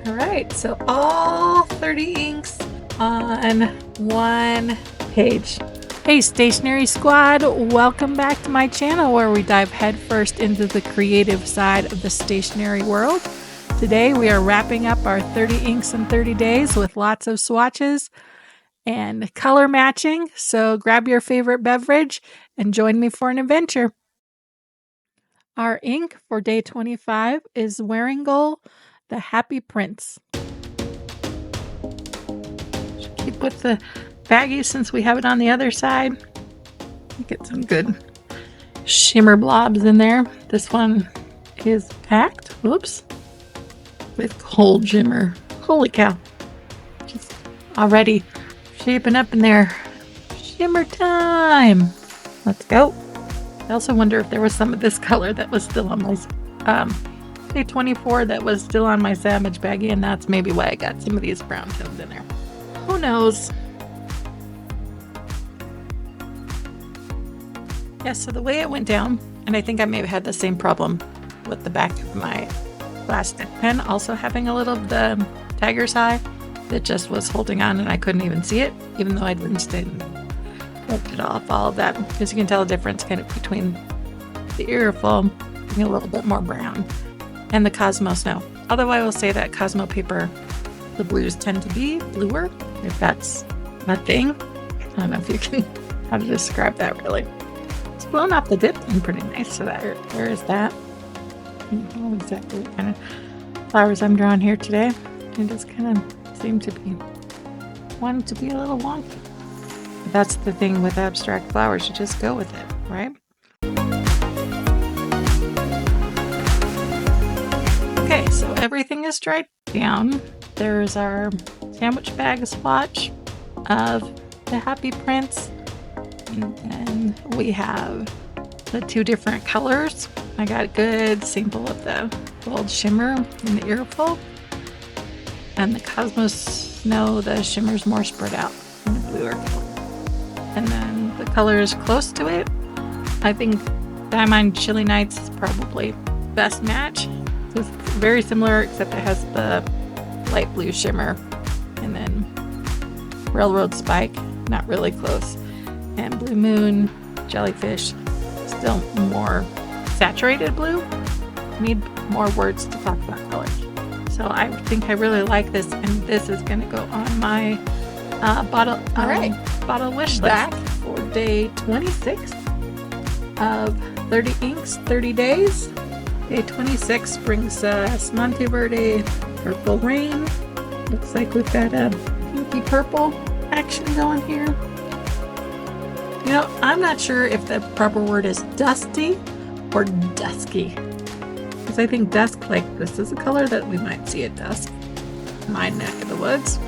All right, so all 30 inks on one page. Hey Stationery Squad, welcome back to my channel where we dive headfirst into the creative side of the stationery world. Today we are wrapping up our 30 inks in 30 days with lots of swatches and color matching, so grab your favorite beverage and join me for an adventure. Our ink for day 25 is Wearingeul the Happy Prince. Should keep with the baggie since we have it on the other side. Get some good shimmer blobs in there. This one is packed, whoops, with gold shimmer. Holy cow. Just already shaping up in there. Shimmer time. Let's go. I also wonder if there was some of this color that was still on my day 24 that was still on my Savage baggie, and that's maybe why I got some of these brown tones in there. Who knows? Yeah, so the way it went down, and I think I may have had the same problem with the back of my plastic pen, also having a little of the tiger's eye that just was holding on and I couldn't even see it, even though I'd rinsed it and rubbed it off, all of that, because you can tell the difference kind of between the Aerofil being a little bit more brown and the Cosmo Snow. Although I will say that Cosmo paper, the blues tend to be bluer, if that's a thing. I don't know if you can, how to describe that really. It's blown off the dip and pretty nice, so that there is that. I don't know exactly what kind of flowers I'm drawing here today. It just kind of seem to be wanting to be a little wonky. But that's the thing with abstract flowers, you just go with it, right? Okay, so everything is dried down. There's our sandwich bag swatch of the Happy Prince. And then we have the two different colors. I got a good sample of the gold shimmer in the Aerofil. And the Cosmo Snow, the shimmer's more spread out in the bluer color. And then the colors close to it, I think Diamond Chilly Nights is probably best match. It's very similar, except it has the light blue shimmer. And then Railroad Spike, not really close. And Blue Moon, Jellyfish, still more saturated blue. Need more words to talk about colors. So I think I really like this, and this is going to go on my bottle wish list for day 26 of 30 inks, 30 days. Day 26 brings us Monteverde Purple Rain. Looks like we've got a pinky purple action going here. You know, I'm not sure if the proper word is dusty or dusky. Because I think dusk, like this is a color that we might see at dusk in my neck of the woods.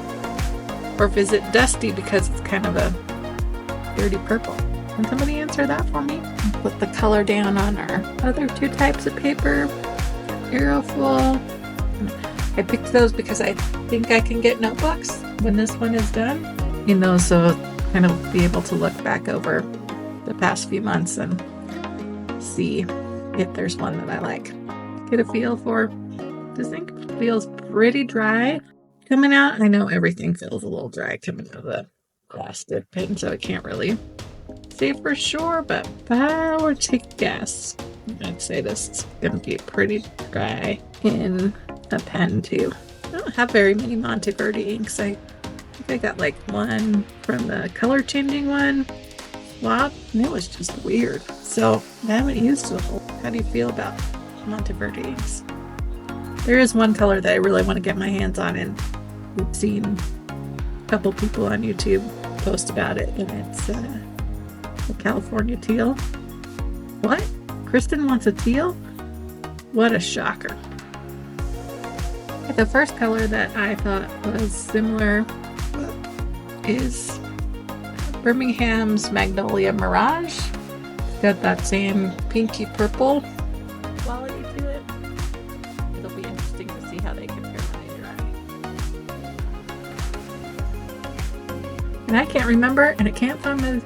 Or if is it dusty because it's kind of a dirty purple. Can somebody answer that for me? Put the color down on our other two types of paper. Aerofil. I picked those because I think I can get notebooks when this one is done. You know, so kind of be able to look back over the past few months and see if there's one that I like. Get a feel for. This ink feels pretty dry coming out. I know everything feels a little dry coming out of the plastic pen, so I can't really say for sure, but if I were to take a guess, I'd say this is going to be pretty dry in a pen too. I don't have very many Monteverde inks. I think I got like one from the color changing one swap, and it was just weird. So I haven't used it. How do you feel about Monteverde inks? There is one color that I really want to get my hands on, and we've seen a couple people on YouTube post about it, and it's the California Teal. What? Kristen wants a teal? What a shocker. The first color that I thought was similar is Birmingham's Magnolia Mirage. It's got that same pinky purple quality to it. It'll be interesting to see how they compare when they dry. And I can't remember, and I can't find my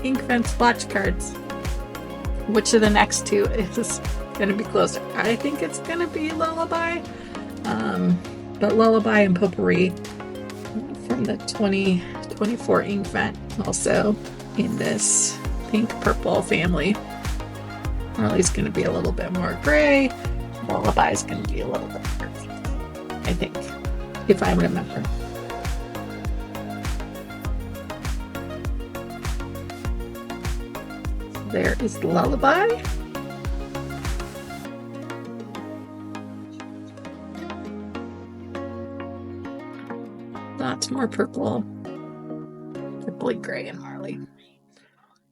ink fence swatch cards. Which of the next two is going to be closer? I think it's going to be Lullaby. but Lullaby and Potpourri from the 2024 Inkvent, also in this pink purple family. Marley's going to be a little bit more gray. Lullaby is going to be a little bit more pink, I think, if I remember. There is Lullaby. Lots more purple. Purpley gray in Marley.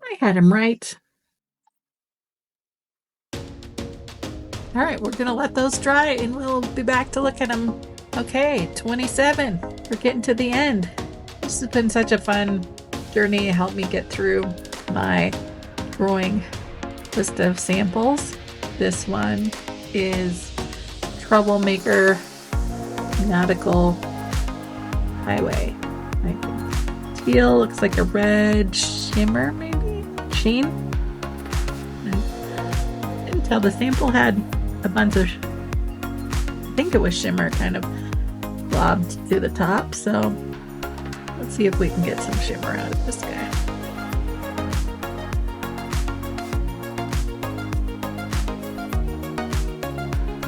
I had him right. All right, we're going to let those dry and we'll be back to look at them. Okay, 27. We're getting to the end. This has been such a fun journey. It helped me get through my growing list of samples. This one is Troublemaker Nautical Highway. I think teal looks like a red shimmer, maybe? Sheen? I didn't tell. The sample had a bunch of, I think it was shimmer kind of blobbed to the top, so let's see if we can get some shimmer out of this guy.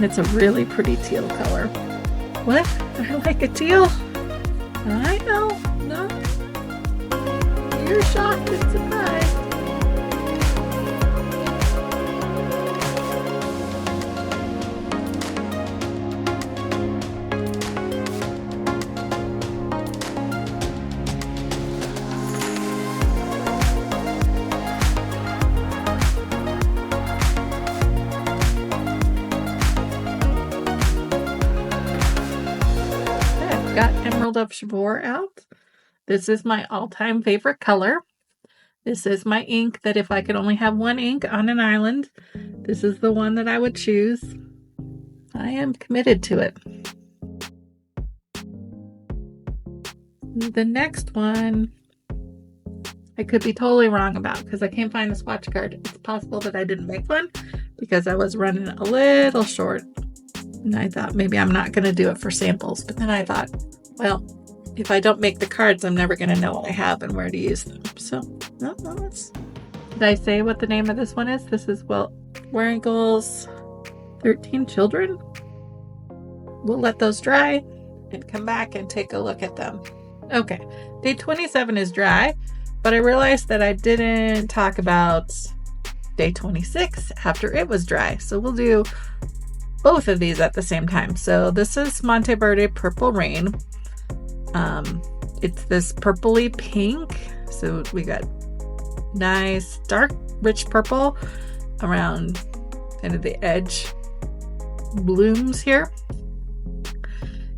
It's a really pretty teal color. What? I like a teal? I know. No. You're shocked and surprised. Got Emerald of Chivor out. This is my all-time favorite color. This is my ink that if I could only have one ink on an island, this is the one that I would choose. I am committed to it. The next one, I could be totally wrong about because I can't find the swatch card. It's possible that I didn't make one because I was running a little short. And I thought maybe I'm not going to do it for samples. But then I thought, well, if I don't make the cards, I'm never going to know what I have and where to use them. So, no, did I say what the name of this one is? This is, well, Warrigal's 13 Children. We'll let those dry and come back and take a look at them. Okay, day 27 is dry, but I realized that I didn't talk about day 26 after it was dry. So we'll do both of these at the same time. So this is Monteverde Purple Rain. It's this purpley pink. So we got nice dark rich purple around kind of the edge blooms here.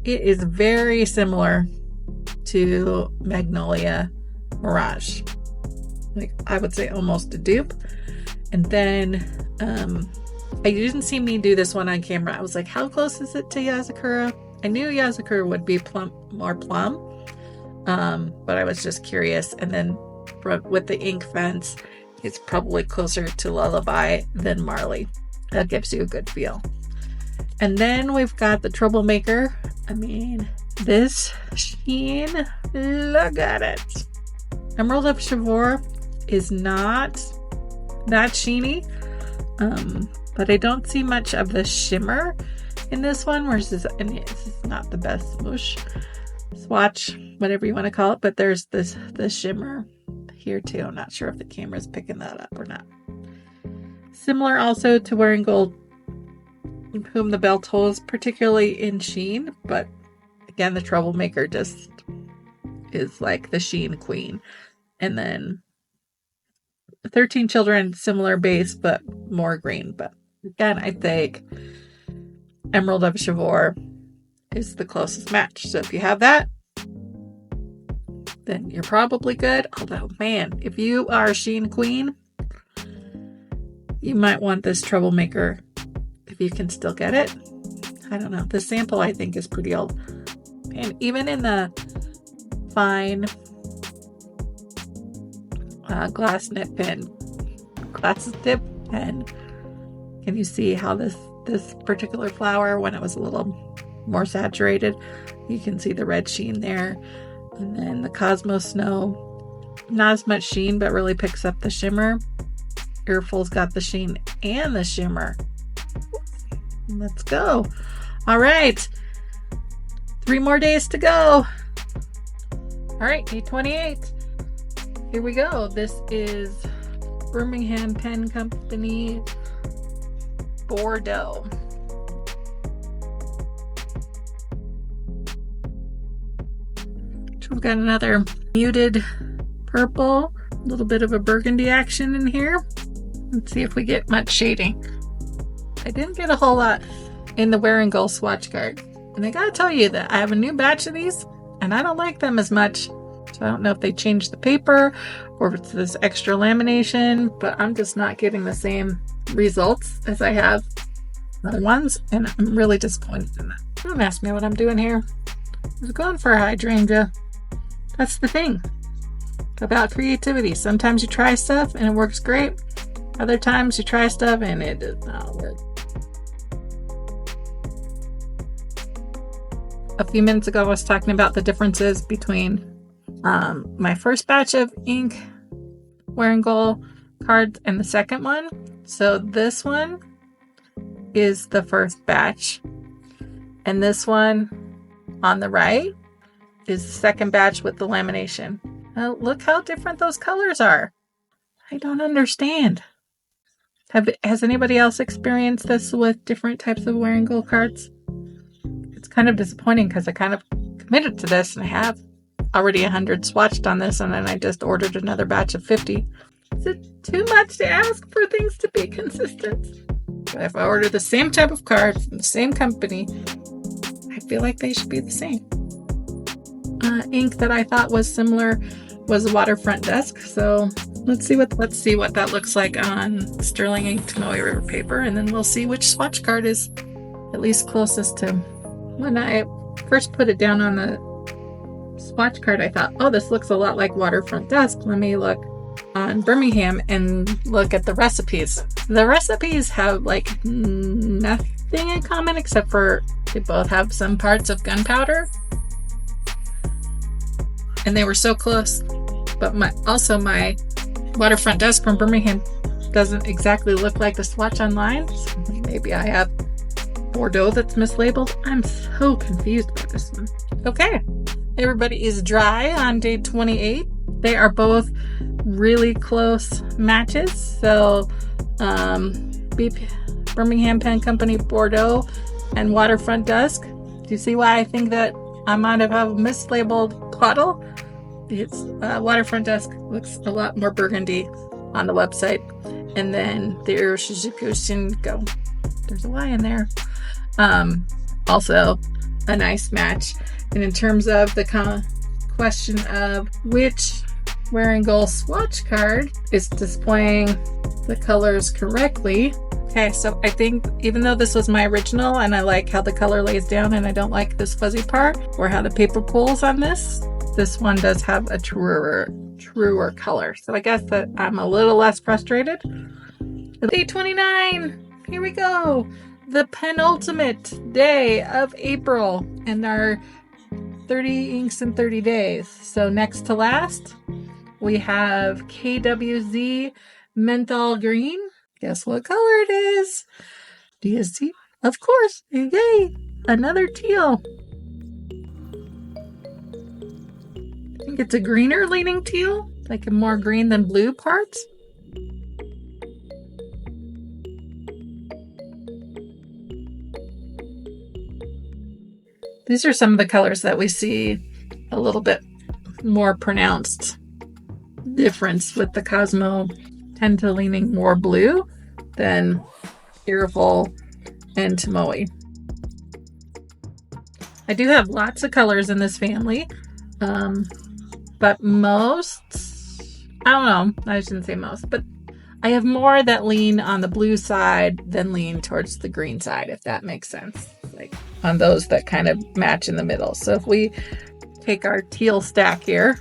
It is very similar to Magnolia Mirage. Like I would say almost a dupe. And then I didn't see me do this one on camera. I was like, how close is it to Yazakura? I knew Yazakura would be more plum, but I was just curious. And then with the ink fence, it's probably closer to Lullaby than Marley. That gives you a good feel. And then we've got the Troublemaker. I mean, this sheen, look at it. Emerald of Chivor is not that sheeny. But I don't see much of the shimmer in this one, whereas this is not the best swatch, whatever you want to call it, but there's this shimmer here too. I'm not sure if the camera's picking that up or not. Similar also to Wearing Gold, Whom the Bell Tolls, particularly in sheen, but again, the Troublemaker just is like the sheen queen. And then 13 Children, similar base, but more green. But again, I think Emerald of Chivor is the closest match. So if you have that, then you're probably good. Although, man, if you are a sheen queen, you might want this Troublemaker if you can still get it. I don't know. The sample, I think, is pretty old. And even in the fine glass tip pen, can you see how this particular flower, when it was a little more saturated. You can see the red sheen there. And then the Cosmo Snow, not as much sheen, but really picks up the shimmer. Earful's got the sheen and the shimmer. Let's go. All right. 3 more days to go. All right, day 28. Here we go. This is Birmingham Pen Company Bordeaux. So we've got another muted purple, a little bit of a burgundy action in here. Let's see if we get much shading. I didn't get a whole lot in the Wearingeul swatch card. And I gotta tell you that I have a new batch of these and I don't like them as much. So I don't know if they changed the paper or if it's this extra lamination, but I'm just not getting the same results as I have other ones. And I'm really disappointed in that. Don't ask me what I'm doing here. I was going for a hydrangea. That's the thing about creativity. Sometimes you try stuff and it works great. Other times you try stuff and it does not work. A few minutes ago, I was talking about the differences between my first batch of ink Wearingeul cards and the second one. So this one is the first batch, and this one on the right is the second batch with the lamination. Now, look how different those colors are. I don't understand. Has anybody else experienced this with different types of Wearingeul cards? It's kind of disappointing because I kind of committed to this and I have already 100 swatched on this, and then I just ordered another batch of 50. Is it too much to ask for things to be consistent? But if I order the same type of card from the same company, I feel like they should be the same. Ink that I thought was similar was a Waterfront Dusk. So let's see what that looks like on Sterling Ink Tomoe River paper, and then we'll see which swatch card is at least closest to. When I first put it down on the swatch card, I thought, oh, this looks a lot like Waterfront Dusk. Let me look on Birmingham and look at the recipes. The recipes have like nothing in common except for they both have some parts of gunpowder. And they were so close. But my Waterfront Dusk from Birmingham doesn't exactly look like the swatch online. So maybe I have Bordeaux that's mislabeled. I'm so confused by this one. Okay, everybody is dry on day 28. They are both really close matches. So Birmingham Pen Company Bordeaux and Waterfront Dusk. Do you see why I think that I might have a mislabeled bottle? It's Waterfront Dusk looks a lot more burgundy on the website. And then the Iroshizuku Shingo. There's a Y in there. Also a nice match. And in terms of the question of which Wearingeul swatch card is displaying the colors correctly. Okay, so I think even though this was my original and I like how the color lays down and I don't like this fuzzy part or how the paper pulls on this one does have a truer color. So I guess that I'm a little less frustrated. Day 29, here we go. The penultimate day of April and our 30 inks in 30 days. So next to last, we have KWZ Menthol Green. Guess what color it is? Do you see? Of course. Yay! Another teal. I think it's a greener leaning teal, like a more green than blue parts. These are some of the colors that we see a little bit more pronounced difference with the Cosmo, tend to leaning more blue than Iroful and Tomoe. I do have lots of colors in this family, but most, I don't know, I shouldn't say most, but I have more that lean on the blue side than lean towards the green side, if that makes sense. Like on those that kind of match in the middle. So if we take our teal stack here,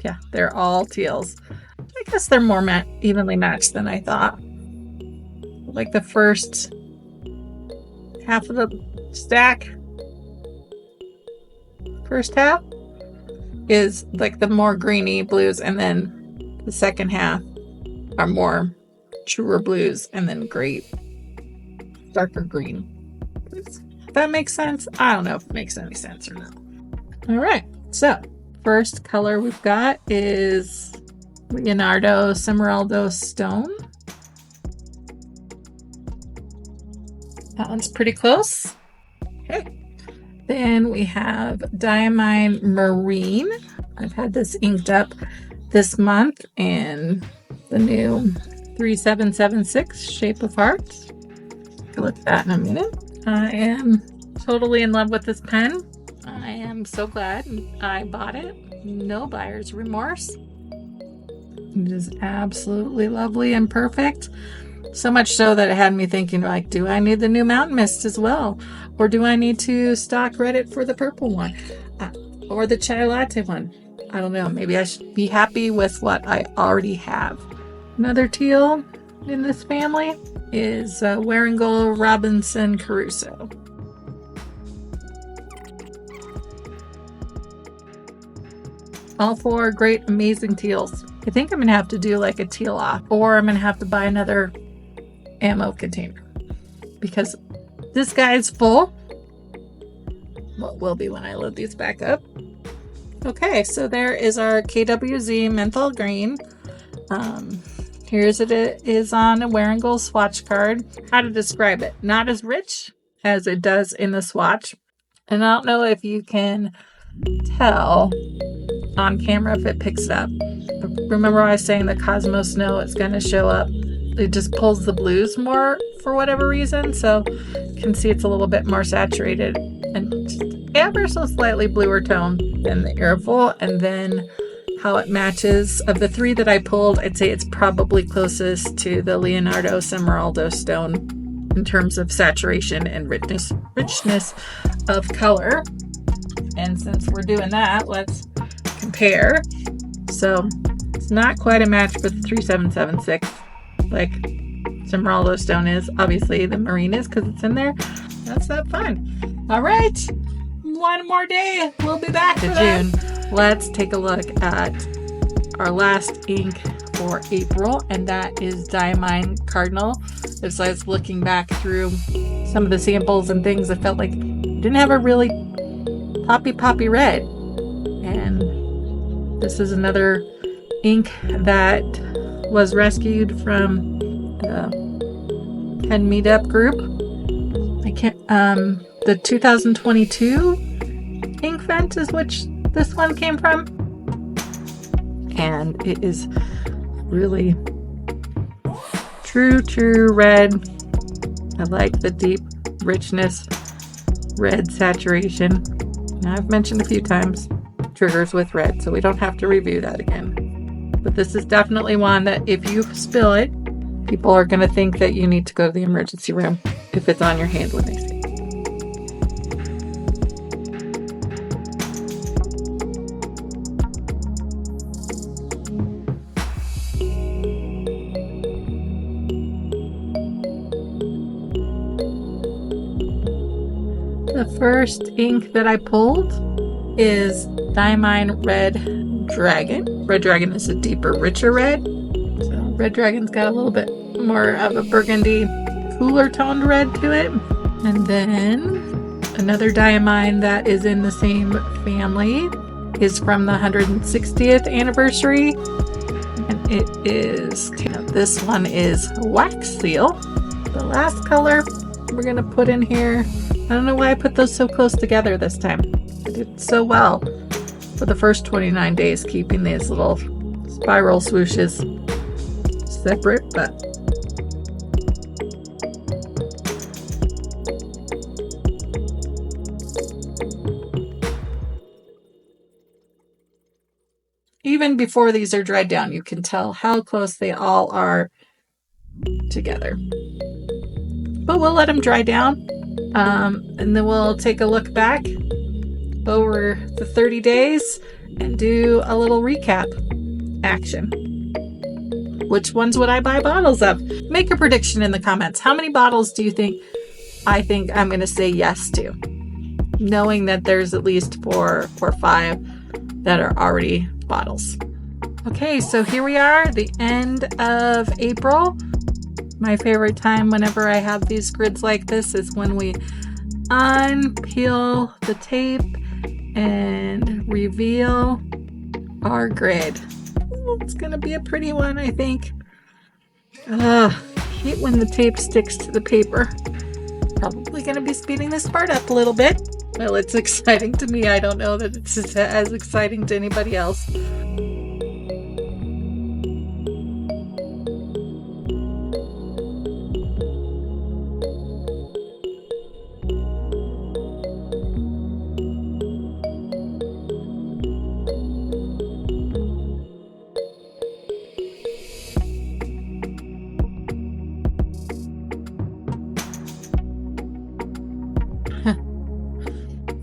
yeah, they're all teals. I guess they're more evenly matched than I thought. Like the first half of the stack, first half, is like the more greeny blues, and then the second half are more truer blues, and then darker green. Does that make sense? I don't know if it makes any sense or not. All right, so first color we've got is Leonardo Smeraldo Stone. That one's pretty close. Okay. Then we have Diamine Marine. I've had this inked up this month in the new 3776 Shape of Hearts. I'll look at that in a minute. I am totally in love with this pen. I am so glad I bought it. No buyer's remorse. It is absolutely lovely and perfect. So much so that it had me thinking, like, do I need the new Mountain Mist as well? Or do I need to stock Reddit for the purple one? Or the chai latte one? I don't know. Maybe I should be happy with what I already have. Another teal in this family is Warringal Robinson Crusoe. All four great, amazing teals. I think I'm going to have to do like a teal off, or I'm going to have to buy another ammo container because this guy is full. Well, it will be when I load these back up. Okay, so there is our KWZ Menthol Green. Here's it is on a Warringal swatch card. How to describe it? Not as rich as it does in the swatch. And I don't know if you can tell on camera if it picks it up. Remember I was saying the Cosmo Snow is going to show up. It just pulls the blues more for whatever reason. So you can see it's a little bit more saturated and just ever so slightly bluer tone than the Airful. And then how it matches. Of the three that I pulled, I'd say it's probably closest to the Leonardo Smeraldo Stone in terms of saturation and richness of color. And since we're doing that, let's compare. So it's not quite a match for the 3776 like Smeraldo Stone is. Obviously the Marine is because it's in there. That's that fun. All right, one more day. We'll be back to June. Let's take a look at our last ink for April, and that is Diamine Cardinal. As I was looking back through some of the samples and things, I felt like it didn't have a really poppy red. And this is another ink that was rescued from the Pen Meetup group. The 2022 ink vent is which this one came from. And it is really true red. I like the deep richness, red saturation. Now I've mentioned a few times triggers with red, so we don't have to review that again. But this is definitely one that if you spill it, people are going to think that you need to go to the emergency room if it's on your hand when they see it. The first ink that I pulled is Diamine Red Dragon. Red Dragon is a deeper, richer red. So Red Dragon's got a little bit more of a burgundy, cooler toned red to it. And then another Diamine that is in the same family is from the 160th anniversary. And it is, this one is Wax Seal. The last color we're going to put in here. I don't know why I put those so close together this time. I did so well for the first 29 days, keeping these little spiral swooshes separate, but even before these are dried down, you can tell how close they all are together. But we'll let them dry down. And then we'll take a look back over the 30 days and do a little recap action. Which ones would I buy bottles of? Make a prediction in the comments. How many bottles do you think I think I'm going to say yes to, knowing that there's at least 4 or 5 that are already bottles. Okay, so here we are, the end of April. My favorite time whenever I have these grids like this is when we unpeel the tape and reveal our grid. It's going to be a pretty one, I think. Hate when the tape sticks to the paper. Probably going to be speeding this part up a little bit. Well, it's exciting to me. I don't know that it's as exciting to anybody else.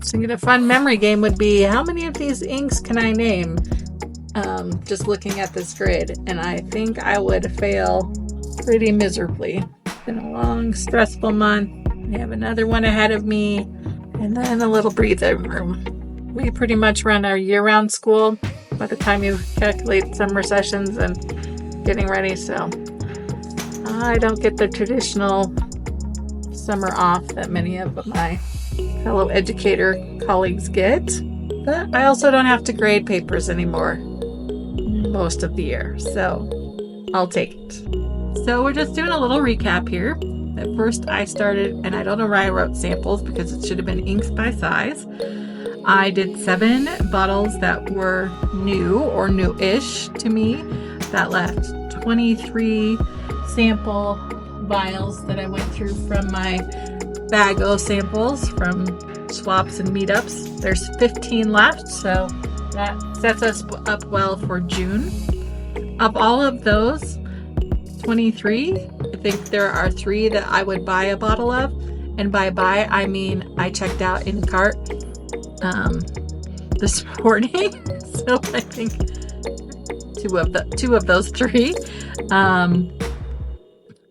Thinking a fun memory game would be, how many of these inks can I name? Just looking at this grid, and I think I would fail pretty miserably. It's been a long, stressful month. I have another one ahead of me, and then a little breathing room. We pretty much run our year-round school by the time you calculate summer sessions and getting ready, so I don't get the traditional summer off that many of my fellow educator colleagues get, but I also don't have to grade papers anymore most of the year, so I'll take it. So we're just doing a little recap here. At first I started, and I don't know why I wrote samples because it should have been inks by size. I did 7 bottles that were new or new-ish to me. That left 23 sample vials that I went through from my bag of samples from swaps and meetups. There's 15 left, so that sets us up well for June. Of all of those 23, I think there are 3 that I would buy a bottle of, and by buy I mean I checked out in cart this morning. So I think two of those 3.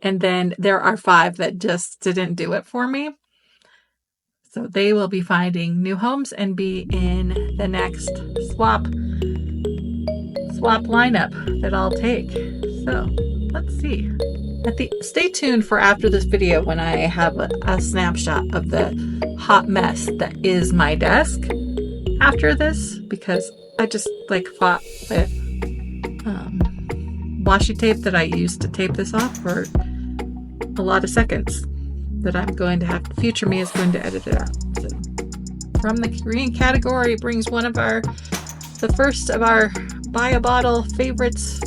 And then there are 5 that just didn't do it for me. So they will be finding new homes and be in the next swap lineup that I'll take. So let's see. Stay tuned for after this video when I have a snapshot of the hot mess that is my desk after this, because I just fought with washi tape that I used to tape this off for a lot of seconds that I'm going to have, future me is going to edit it out. So, from the green category brings one of the first of our buy a bottle favorites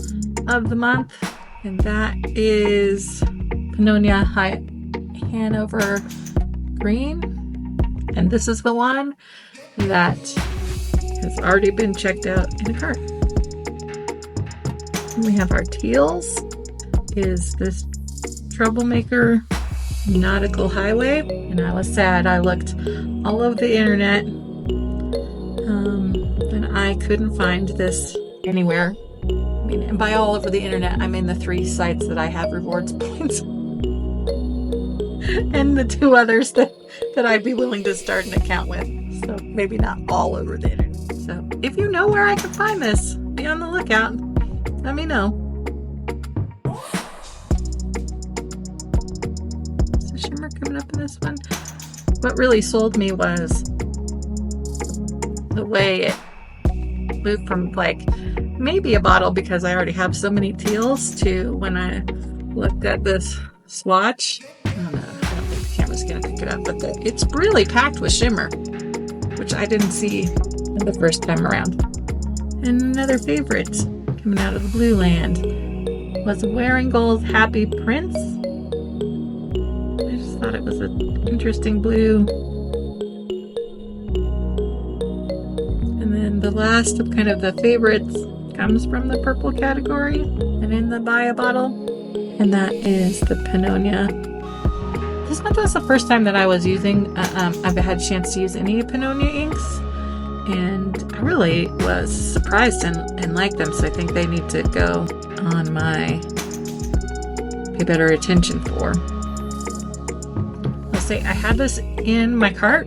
of the month, and that is Pannonia Hanover Green. And this is the one that has already been checked out in a cart. And we have our teals, is this Troublemaker Nautical Highway, and I was sad. I looked all over the internet and I couldn't find this anywhere. I mean, and by all over the internet, I mean the 3 sites that I have rewards points and the 2 others that I'd be willing to start an account with. So maybe not all over the internet. So if you know where I can find this, be on the lookout. Let me know. Shimmer coming up in this one. What really sold me was the way it moved from maybe a bottle, because I already have so many teals, to when I looked at this swatch. I don't think the camera's gonna pick it up, but it's really packed with shimmer, which I didn't see the first time around. And another favorite coming out of the Blue Land was Waringel's Happy Prince. Thought it was an interesting blue. And then the last of kind of the favorites comes from the purple category and in the buy a bottle, and that is the Pannonia. This month was the first time that I was using I've had a chance to use any Pannonia inks, and I really was surprised and liked them, so I think they need to go on my pay better attention for. say I had this in my cart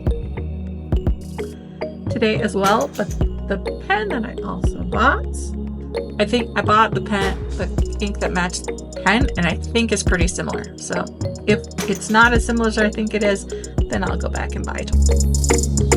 today as well, but the pen that I also bought, I think I bought the ink that matched the pen, and I think it's pretty similar. So if it's not as similar as I think it is, then I'll go back and buy it.